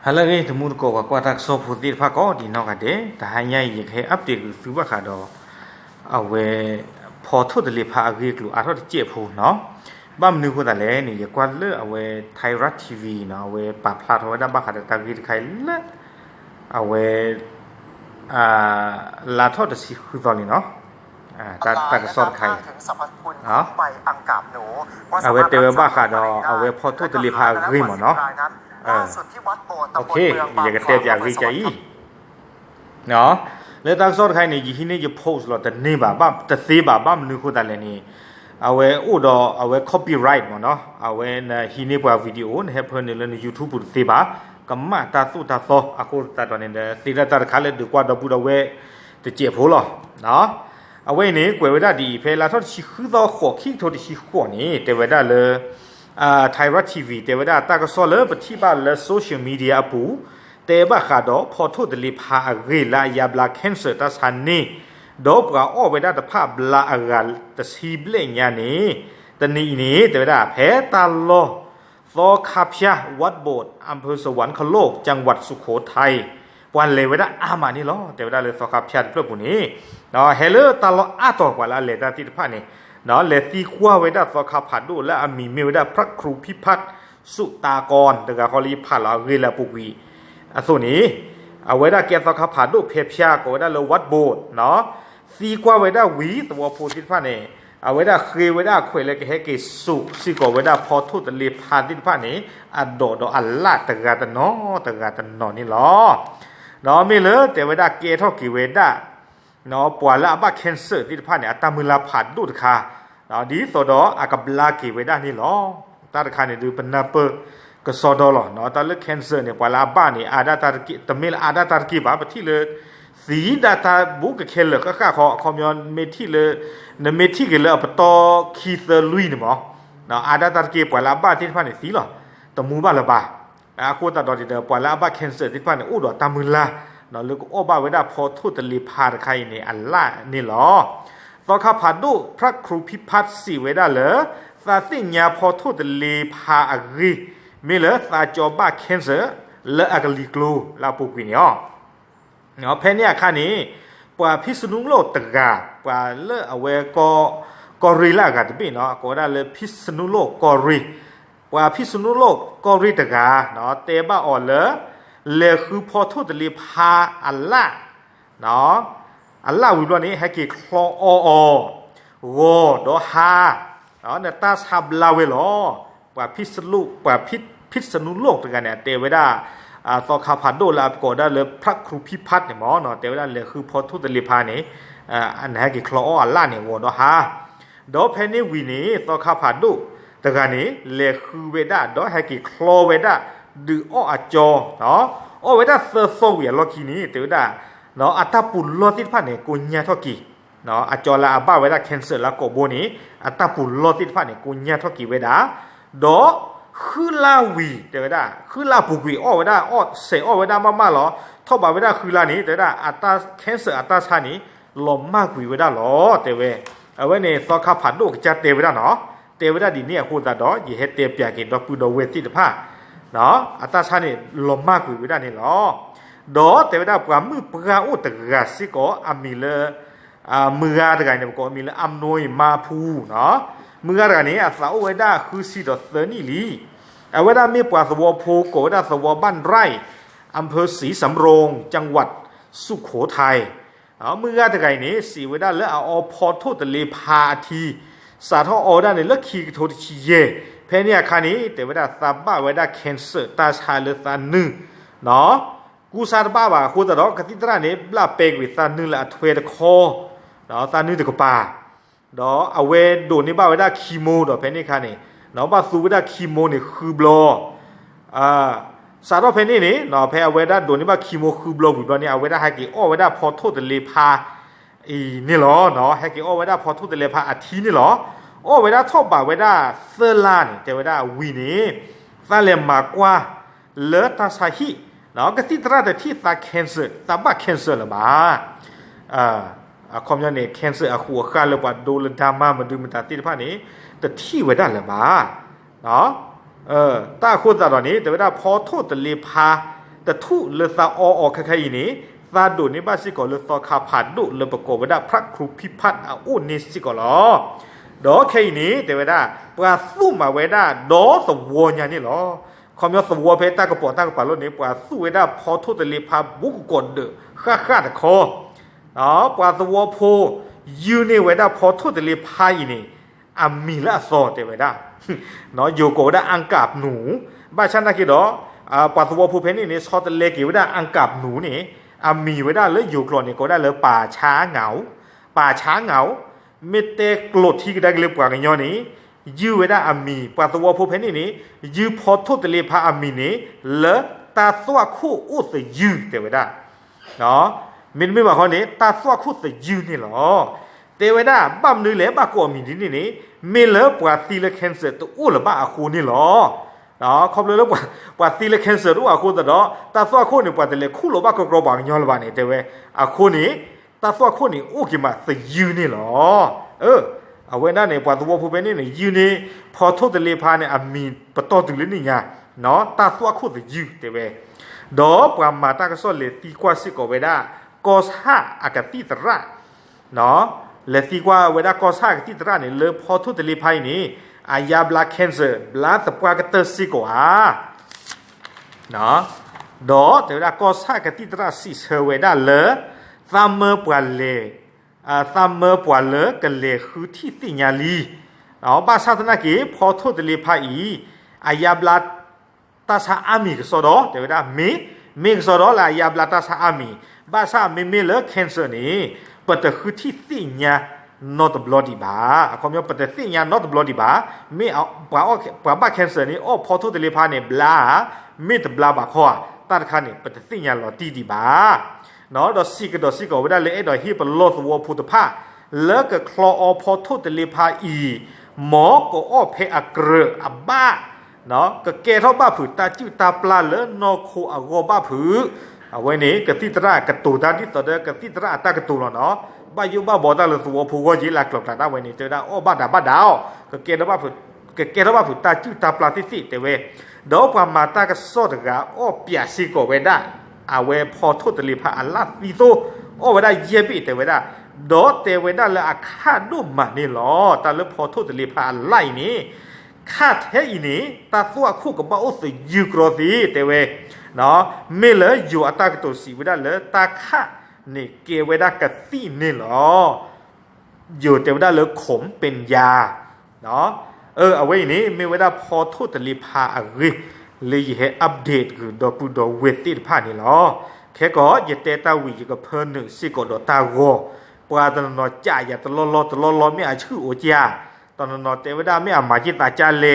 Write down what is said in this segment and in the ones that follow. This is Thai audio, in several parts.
ฮัลโหลทุกมุดก็ว่าก็ทักษะพูดที่พักก็ดีนอกกันเด้แต่หายยังให้อัปเดตคือว่าขาดเอาไว้พอทุกเดือนพาเรียกลูกอาร์ตเจ็บหูเนาะบ้านนึกว่าแต่แล้วนี่อย่ากวนเลือเอาไว้ไทยรัฐทีวีเนาะเอาไว้ปรับพลาดเอาไว้ด้านบ้านขาดตาวิดใครละเอาไว้ลาทอดสิคือตอนนี้เนาะตากระสอบไข่เนาะเอาไว้เตะบ้านขาดเอาไว้พอทุกเดือนพาเรียกหมดเนาะโอเคอยากจะเตะอยากรีใจเนาะแล้วตั้งสอดใครเนี่ยยี่ห้อนี้จะโพสต์หรอแต่นี่บ้าแต่ซีบ้ามันนึกว่าแต่นี่เอาไว้อุดเอาไว้ copyright มั้งเนาะเอาไว้ในที่นี่ว่าวิดีโอเนี่ยเพื่อนในเรื่อง YouTube ปุ่นซีบ้าก็มาตาสู้ตาโซอากูตาตอนนี้เนี่ยซีน่าจะขาดเลยดีกว่าดับบูดเอาไว้จะเจ็บหัวหรอเนาะเอาไว้นี่กว่าเวลาดีเพลาทอดชิคือต่อขวขี้ทอดชิขวนี่แต่เวลาเลยไทยรัฐทีวีแต่ว่าตากระสอบเลยปฏิบัติเลยโซเชียลมีเดียปูแต่ว่าขาดพอทุกเดือนพาเรียลายาบลาแคนเซอร์ตัสันนี่ดอกว่าอ้อไปได้แต่ภาพบลาอาการแต่ซีเบลงยานี้แต่นี่แต่ว่าแพ้ตาลอฟอคาพยาวัดโบสถ์อำเภอสวรรคโลกจังหวัดสุโขทัยวันเลยว่าอามานี่ล้อแต่ว่าเลยฟอคาพยาเพื่อผู้นี้เนาะเฮเลอร์ตาลออาต่อกว่าละเลยตาติดผ้านี่เนาะเลตีขั้วไว้ได้ฟอคาผัดดูและมีเมวได้พระครูพิพัฒน์สุตากรแต่ก็เขาลีผัดละเวลาปุกีส่วนนี้เอาไว้ได้แกฟอคาผัดดูเพียบชาก็ไว้ได้เลยวัดโบสถ์เนาะซีขั้วไว้ได้วีตัวโพธิพัฒน์เนี่ยเอาไว้ได้เคยไว้ได้คุยเลยก็ให้เกิดสุซีก็ไว้ได้พอทุตลีพาดิพัฒน์นี่โดอัลลาตะกาตะนอตะกาตะนอนี่ล้อเนาะไม่เลยแต่ไว้ได้เกท่ากี่เวด้าเนาะปวดละบ้าแคนเซอร์ที่ผ่านเนี่ยตามือละผัดดูดค่ะเนาะดีสอดอากับลากี่เวด้านี่หรอตาตะคาเนี่ยดูเป็นนับเปอร์ก็สอดหรอเนาะตาเลือกแคนเซอร์เนี่ยปวดละบ้านี่อาดาตาตะกี้ตมิลอาดาตาตะกี้บ้าไปที่เลยสีดาตาบุกเคนเลยก็ข้าขอมยอนเมที่เลยในเมที่กันเลยเอาไปต่อคีเซอร์ลุยเนี่ยมั้งเนาะอาดาตาตะกี้ปวดละบ้าที่ผ่านเนี่ยสีหรอตมูบ้าละบ้าคนตาดอดีเดอปวดละบ้าแคนเซอร์ที่ผ่านเนี่ยอู้ดอตามือละเนาะแล้วก็โอ้บ้าไว้ได้พอทุตลีพาใครเนี่ยอัลล่านี่หรอตอนข้าผ่านดูพระครูพิพัฒน์สีไว้ได้เลยซาสิญญาพอทุตลีพาอรีมีเลยซาจอบ้าแคนเซอร์และอากลิกลูลาปุกินเนาะเพเนี่ยข้านี้ปว่าพิษณุโลกตกาปว่าเลิกเอาไว้กอริล่ากันที่เนาะก็ได้เลยพิษณุโลกกอริปว่าพิษณุโลกกอริตกาเนาะเตบ้าอ่อนเลยคือพอทุตลีพาอัลล่าเนาะอัลลาวิบลนี้ให้กี่คลอโวดอฮาเนาะเนี่ยตาซาบลาเวลอว่าพิษณุว่าพิษณุโลกตกันเนี่ยเตวดาตอคาพัดโดลาก็ได้เลยพระครูพิพัฒน์เนี่ยหมอเนาะเตวดาเลยคือพอทุตลีพานี่อันให้กี่คลออัลลาเนี่ยโวดอฮาดอเพนิวินีตอคาพัดโดตกันนี้เลยคือเวดาดอให้กี่คลอเวดาดูอ้อจอเนาะอ้อเวดาเซอร์โซเวียล็อกคีนี้เตวดาเนาะอัตตาปุลลอติดพันเนี่ยกุญญาทอกีเนาะอาจอลาอาบ้าเวดาแคนเซอร์ละกโบนี้อัตตาปุลลอติดพันเนี่ยกุญญาทอกีเวดาดอคือลาวีเตวดาคือลาปุกีอ้อเวดาอ้อเสอ้อเวดามาหรอท่อบาเวดาคือลานี้เตวดาอัตตาแคนเซอร์อัตตาชานี้ลมมากกุยเวดาหรอเตเวเอาไว้เนี่ยซอคาผัดโลกจะเตวดาเนาะเตวดาดีเนี่ยโคตรดอยี่เฮเตเปียกินดอปูดอเวติดผ้าเนาะอัตตาชานี่ลมมากกุยเวดานี่หรอดอแต่ว่าปรามือปราอุตกาสิก็อามีเลมืออะไรเนี่ยก็มีเลอัมนวยมาพูเนาะมืออะไรเนี่ยสาวเวดาคือสิดอเซนี่ลีเอาเวดามีปราสวโพโกเวดาสวบ้านไร่อำเภอศรีสำโรงจังหวัดสุโขทัยเอามืออะไรเนี่ยสีเวดาแล้วเอาพอโทตเลพาทีสาทออด้านในเลือกขีโทติชีเยเพเนี่ยคานี้แต่เวดาซาบ้าเวดาแคนเซอร์ตาชาเลตานึเนาะกูซาบ้าบ่าคูตรอกติตราเนี่ยบลาเปกวิตานึละทเวดคอเนาะตานึตะกปาเนาะเอาเวโดนี่บ้าเวดาคีโมดอเพนี่ค่ะนี่เนาะบ้าซูเวดาคีโมนี่คือบลอสารเพนี่นี่เนาะเพอเวดาโดนี่บ้าคีโมคือบลอวิบลอนี่เอาเวดาให้กี่อ้อเวดาพอโทตเลพาอีนี่หรอเนาะให้กี่อ้อเวดาพอโทตเลพาอาทีนี่หรออ้อเวดาทอบบ่าเวดาเซลานี่แต่เวดาวีนี่ซาเลมากว่าเลตาซาฮิเนาะก็ติดตราแต่ที่ตาแคนเซอร์ตาบ้าแคนเซอร์ละบ้าคอมยอนเนี่ยแคนเซอร์หัวข้าเลยว่าโดนดราม่ามาดูมันตาติดผ้านี้แต่ที่ไว้ได้ละบ้าเนาะตาคนตาตอนนี้แต่ว่าพอโทษแต่เลพา แต่ทุเลซาออใครๆนี่ซาดูนี่บ้าสิก่อนเลซอคาผ่านดุเลประกอบได้พระครูพิพัฒน์อุนิสิก่อนล้อดอแค่นี้แต่เวลาปลาสู้มาเวลาดอสวัวเนี่ยนี่หรอคอมยอสวัวเพตากระป๋อตากระป๋ารถนี้ปลาสู้เวลาพอทุตเลพาบุกกดเดือฆ่าตะคอปลาสวัวโพยูนี่เวลาพอทุตเลพาอีนี่อามีละซอแต่เวลาโยโกได้อังกาบหนูบ้านฉันนักกี่ดอปลาสวัวโพเพนี่ชอบตะเลกี่เวลาอังกาบหนูนี่มีเวลาเลยอยู่กลอนนี่ก็ได้เลยป่าช้าเหงาไม่เตะกลดที่ได้เรียบกว่ากันย้อนนี้ยื้อเวลามีปลาตัวผู้เพนนี่ยื้อพอทุตเลพามีนี่เลยตาสวะคู่อุสยื้อแต่เวลาเนาะมันไม่บอกคนนี้ตาสวะคู่สยื้อนี่หรอแต่เวลาบ้ามนึกเลยบ้าก็มีนี่ไม่เลยปลาตีเลแคนเซอร์ตัวอุลบ้าอาคูนี่หรอเขาเลยแล้วปลาตีเลแคนเซอร์ตัวอาคูแต่ดอตาสวะคู่นี่ปลาตีเลคู่หรือบ้าก็กรอบางย้อนบ้านนี่แต่เวอาคูนี่ตาสวะคู่นี่โอเคมาสยื้อนี่หรอเอาไว้นั่นเนี่ยปลาตัวผู้เป็นนี่เนี่ยยืนนี่พอทุตเลพาเนี่ยมีปตอถึงเลยนี่ไงเนาะตาสวะคู่จะยืดแต่เว้ดอปรามาตากระสอนเลยตีกว่าสิกเวดากอซ่าอากาศติตระเนาะเลยตีกว่าเวดากอซ่าอากาศติตระเนี่ยเลยพอทุตเลพานี่อายาบลาแคนเซอร์บลาตะปวากระเตอร์สิกว่าเนาะดอแต่เวดากอซ่าอากาศติตระสิเชเวดาเลยซามเมอร์ปวาเลซามเมอร์ปวาเลกันเลยคือที่สิญาลีบ้านชาตินักเก็พอทุตเลพาอายาบลาตาชาอามีก็สอดอแต่เวลามีก็สอดอละอายาบลาตาชาอามีบ้านชาไม่เลยแคนเซอร์นี่ปัตตคือที่สิญา not bloody บ้าความยาวปัตตสิญา not bloody บ้าไม่เอาปลาบ้าแคนเซอร์นี่พอทุตเลพาเนี่ยบลาไม่แต่บลาบ้าข้อตัดขานี่ปัตตสิญาหล่อตีดีบ้าเนาะดอสิกเวลาเลยดอฮีปลอสวัวพุทธภาแล้วก็คลอพอทุตเลพาหมอก็เพอเกรอบ้าเนาะก็เกเท่าบ้าผือตาจิ้วตาปลาเลยนอโคอโกบ้าผือเอาไว้นี้กติตระกตูตาที่ต่อเดกติตระตากตูแล้วเนาะบ้าอยู่บ้าบ่ตาเลยสวัวผู้ก็ยีหลักหลอกตาไว้นี้เจอได้บ้าดาวก็เกเท่าบ้าผือตาจิ้วตาปลาที่สิแต่เวดอกว่ามาตากระสอดกะเปียสิกเวได้เอาไว้พอทุตเลพาอัลลาฟิโซเวลาเยบิแต่เวลาดอเตเวดาละอาคาดุมานี่หรอแต่แล้วพอทุตเลพาไล่นี่คาเทอีนี่ตาสัวคู่กับบ้าอุสยูกรอสีแต่เวเนาะไม่เลยอยู่อัตากตัวสีเวดาเลยตาคานี่เกเวดากะสีนี่หรออยู่แต่เวดาเลยขมเป็นยาเนาะเอาไว้นี้ไม่เวดาพอทุตเลพาอะไรเลยให้อัปเดตคือดอปูดอเวติดผ่านนี่หรอแค่ก็อย่าเตตาวิกับเพิ่นหนึ่งสิกดอตาโกปลาตอนนอจ่ายอย่าตลอไม่อาชื่อโอจาตอนนอเตวดาไม่อามาจิตาจาเล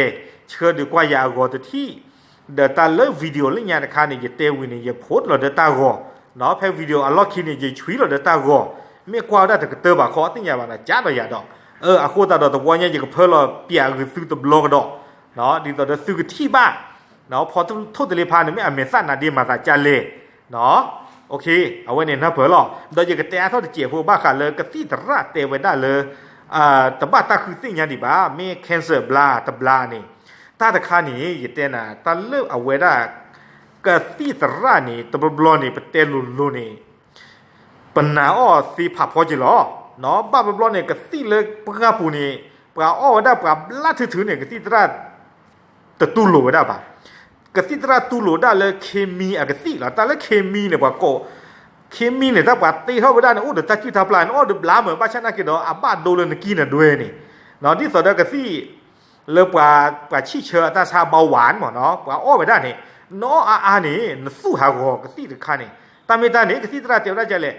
เชื่อดีกว่าอย่าโกตัวที่เดตาเลิกวิดีโอเรื่องงานนะคะเนี่ยอย่าเตวิเนี่ยอย่าโพสเราเดตาโกเนาะแพ้วิดีโออัลล็อกคินเนี่ยอย่าช่วยเราเดตาโกไม่กว่าได้แต่ก็เตบะขอตั้งอย่าบ้านะจ้าเราอย่าดอกอาโคตาดอกตัววันเนี่ยอย่ากับเพิ่นเราเปียกหรือซื้อตัวบล็อกดอกเนาะดีต่อเดซื้อที่บ้านเนาะพอทุตเลพาเนี่ยไม่อาเมซ่านาดีมาตาจาเลเนาะโอเคเอาไว้เนี่ยนะเผื่อหรอโดยจะเตะเท่าที่เจี๋ยพวกบ้าขาเลยกระตี้ตระเตะไว้ได้เลยแต่บ้าตาคือสิ่งอย่างนี้บ้าไม่แคนเซอร์บลาตะบลานี่ตาตะขานี่อย่าเตะนะตาเลิกเอาไว้ได้กระตี้ตระนี่ตะบลอนี่เป็นเตลุนี่ปัญหาสีผับพอจีหรอเนาะบ้าบลอนี่กระตี้เลยปลาปูนี่ปลาได้ปลาลาถือเนี่ยกระตี้ตระตะตุลุไว้ได้ปะกติตราตูโหลได้เลยเคมีอะกติละแต่ละเคมีเนี่ยว่าก็เคมีเนี่ยถ้าว่าตีเท่าไปได้เนี่ยเดี๋ยวตาจิ้วตาปลาเนี่ยเดี๋ยวปลาเหมือนบ้านฉันนะกินเนาะบ้านโดนเลยนะกินน่ะด้วยนี่เนาะที่สุดแล้วกติเลยปลาชี้เชือตาชาเบาหวานหมดเนาะปลาไปได้เนี่ยเนาะนี่สู้หากกติตะคันนี่ตาไม่ได้เนี่ยกติตราเจ้าได้จะเลย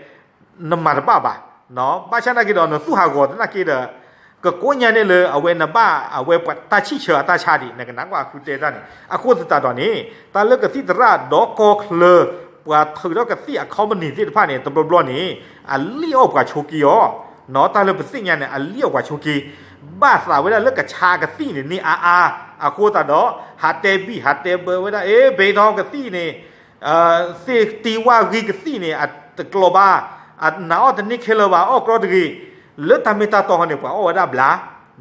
น้ำมันบ้าเนาะบ้านฉันนะกินเนาะสู้หากกนั่นกินเด้อก็ก้อนยันเนี่ยเลยเอาไว้นะบ้าเอาไว้ปัดตาชี้เชือตาชาดิเนี่ยก็นักว่าคือเตะได้เนี่ยอากูจะตาตอนนี้ตาเลิกกับที่ตราดอกกเลว่าถือแล้วกับที่เขามันหนีที่ผ้าเนี่ยตบล้อนี้เลี้ยวกว่าโชกีอ๋อเนาะตาเลิกเป็นสิ่งยันเนี่ยเลี้ยวกว่าโชกีบ้าสาวเวลาเลิกกับชากับที่เนี่ยนี่อากูตาดอหาเตบีหาเตเบอร์เวลาเบย์ทองกับที่เนี่ยเสตีว่ารีกับที่เนี่ยตะกลบาหนาวแต่นี่เคลว่ากรอดกีเลือดทำให้ตาตองเนี่ยกว่าได้บลา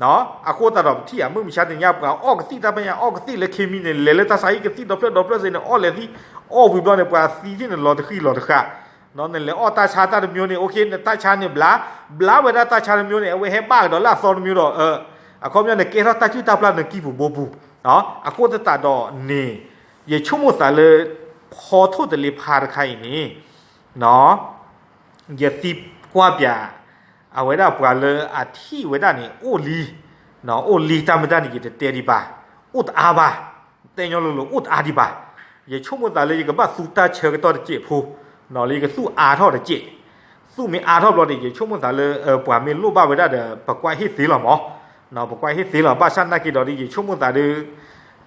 เนาะอากูตาดอกที่มึงมีชาติยาบกว่าก็ที่ตาเป็นยากก็ที่เลยเคมีเนี่ยเลยตาใส่ก็ที่ดอกเปลือกเซนเลยที่ အော်ဘူးတော့နေပါစီချင်းလော်တခီလော်တခါနော်နေလေအော်တာချာတာမျိုးနေโอเคတာချာနေဘလာဝဲတာချာမျိုးနေအဝဲဟဲပါတော့လာစောမျိုးတော့အခုမျိုးနေကေရတာချီတာပလာနေကီဘူးဘောဘူးနော်အခုတတာတော့နေရေချုံမစားလေခေါ်ထုတ်တယ်လေဖားခိုင်နေနော်ရေတိကွာပြအဝဲတာပွာလေအထီဝဲတာနေအိုလီနော်အိုလီတမတနေကြတဲ့ဒီပါဥတ်အားပါတဲ့ညလို့ဥတ်အားဒီပါရေချုံမစားလေကဘာစူတာချေကတော့ကြည့်ဖို့နော်လေကစုအားထော့တဲ့ကြည့်စုမင်းအားထော့လို့ဒီချုံမစားလေပွာမင်းလို့ပါဝဲတာပကွာဟိသေးလားမောနော်ပကွာဟိသေးလားပါစနာကီတော့ဒီချုံမစားလေ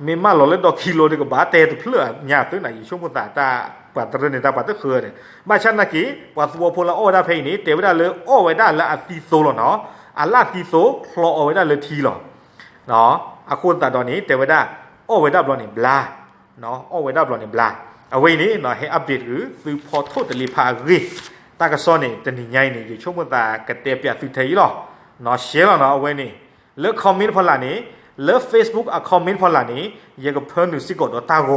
မင်းမလော်လက်တော့ကီလိုဒီကဘာတဲတဖလညာသွင်းနိုင်ချုံမစားတာปัตตระเนี่ยตาปัตตะเคอเนี่ยมาชันนักกีปัสวพลอ้อดาเพนี่เตวดาเลยอ้อไว้ดาละอติโซหรอเนาะอะละติโซคลอเอาไว้ดาเลยทีหรอเนาะอะคนตาตอนนี้เตวดาอ้อไว้ดาบลอนี่บลาเนาะอ้อไว้ดาบลอนี่บลาเอาไว้นี่เนาะให้อัปเดตคือซื้อพอโทษตะลีพารีตากะซ้อนนี่ตะนี่ใหญ่นี่อยู่ช่วงมื้อตากะเตเปียสุไทยหรอเนาะแชร์แล้วเนาะเอาไว้นี่เลิกคอมเมนต์พอละนี่เลิก Facebook อะคอมเมนต์พอละนี่ยะก็เพิ่นนึสิกดตาโก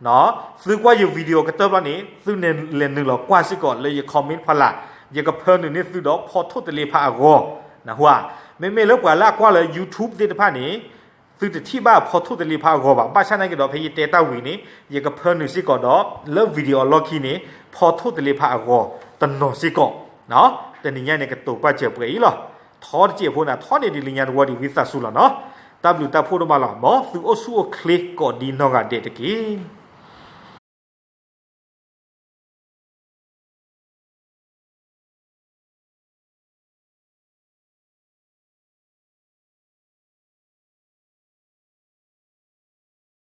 နော်သူကရဗီဒီယိုကတော့နေသူနဲ့လည်းနေတော့ကွာစစ်ကောလေคอมเมนต์ဖလာရကဖန်နေသူတော့ဖော်ထုတ်တယ်လေဖာကောနော်ဟွာမေလောက်ကွာလာကွာလေ YouTube တဲ့တဖာနေသူတတိပါဖော်ထုတ်တယ်လေဖာကောပါချနိုင်ကတော့ဖေးတဲတောက်ဝီနေရကဖန်နေစစ်ကောတော့လောဗီဒီယိုလော်ခီနေဖော်ထုတ်တယ်လေဖာကောတနော်စစ်ကောနော်တနည်းညနေကတော့ပတ်ချက်ပြေလောထောကြည့်ဖို့နာထောနေဒီလညာတော့ဒီဝိသဆူလာနော် W တပ်ဖို့တော့မလားမောသူအဆူကလစ်ကောဒီနော်ကတဲ့တကီ